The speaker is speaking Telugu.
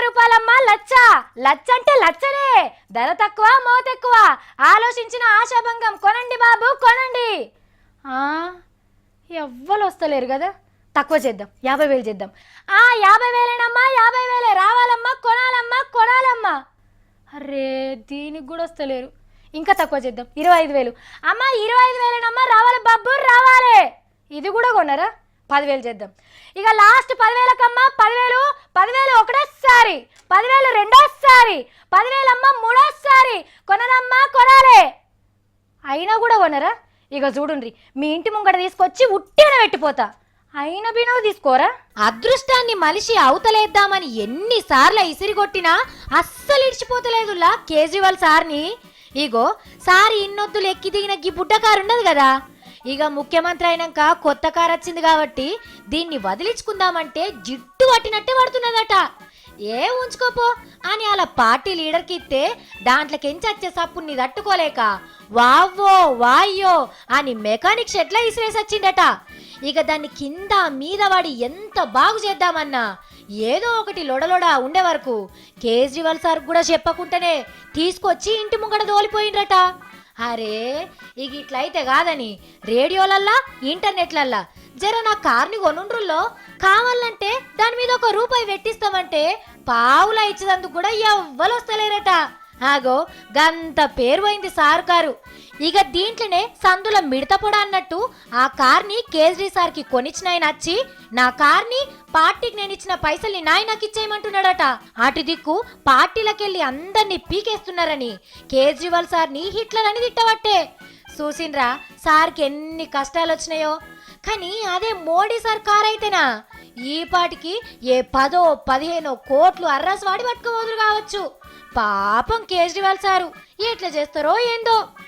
రూపాయలమ్మా లచ్చ. లచ్చ అంటే లచ్చనే, ధర తక్కువ మోత ఎక్కువ. ఆలోచించిన ఆశాభంగం. కొనండి బాబు కొనండి. ఎవ్వరు వస్తలేరు కదా, తక్కువ చేద్దాం, 50,000 చేద్దాం. 50,000ఏనమ్మా, 50,000 రావాలమ్మా, కొనాలమ్మా కొనాలమ్మా. అరే దీనికి కూడా వస్తలేరు, ఇంకా తక్కువ చేద్దాం, 25,000. అమ్మ 25,000ఏనమ్మా, రావాలి బాబు రావాలి. ఇది కూడా కొనరా, 10,000 చేద్దాం. ఇక లాస్ట్ 10,000కమ్మా, 10,000 ఒకటోసారి, 10,000 రెండోసారి, 10,000 అమ్మ మూడోసారి. కొనరమ్మా కొనాలి. అయినా కూడా కొనరా. ఇక చూడుండ్రి, మీ ఇంటి ముంగట తీసుకొచ్చి ఉట్టిన పెట్టిపోతా. అయినా బినో తీసుకోరా. అదృష్టాన్ని మనిషి అవతలేద్దామని ఎన్నిసార్లు ఇసిరిగొట్టినా అస్సలు ఇడిచిపోతలేదులా కేజ్రీవాల్ సార్ని. ఇగో సారి ఇన్నొద్దులు ఎక్కి దిగిన గీ బుడ్డ కారు ఉండదు కదా, ఇక ముఖ్యమంత్రి అయినాక కొత్త కారు వచ్చింది కాబట్టి దీన్ని వదిలించుకుందామంటే జిడ్డు పట్టినట్టే పడుతున్నదట. ఉంచుకోపో అని అలా పార్టీ లీడర్కి ఇస్తే దాంట్లోకించి వచ్చే సప్పుని తట్టుకోలేక వావ్వో వాయ్యో అని మెకానిక్ షెడ్లా ఇసిరేసి వచ్చిండట. ఇక దాన్ని కింద మీద వాడి ఎంత బాగు చేద్దామన్నా ఏదో ఒకటి లొడలొడ ఉండే వరకు కేజ్రీవాల్ సార్ కూడా చెప్పకుండానే తీసుకొచ్చి ఇంటి ముంగడ దోలిపోయిండ్రట. అరే ఇక ఇట్లయితే కాదని రేడియోలల్లా ఇంటర్నెట్లల్లా జర నా కార్ని కొనుండ్రుల్లో, కావాలంటే దాని మీద ₹1 పెట్టిస్తామంటే పావులా ఇచ్చేందుకు కూడా ఎవ్వరు వస్తలేరట. ఆగో గంత పేరు పోయింది సార్ కారు. ఇక దీంట్లోనే సందుల మిడతపొడ అన్నట్టు ఆ కార్ని కేజ్రీ సార్కి కొనిచ్చినాయన వచ్చి నా కార్ని పార్టీకి నేను ఇచ్చిన పైసల్ని నాకు ఇచ్చేయమంటున్నాడట. అటు దిక్కు పార్టీలకెళ్ళి అందరినీ పీకేస్తున్నారని కేజ్రీవాల్ సార్ని హిట్లర్ అని తిట్టబట్టే. చూసిండ్రా సార్కి ఎన్ని కష్టాలు వచ్చినాయో. కానీ అదే మోడీ సార్ కార్ అయితేనా ఈ పాటికి ఏ 10-15 కోట్లు అర్రాసు వాడి పట్టుకోవద్దు కావచ్చు. పాపం కేజ్రీవాల్ సారు ఎట్లా చేస్తారో ఏందో.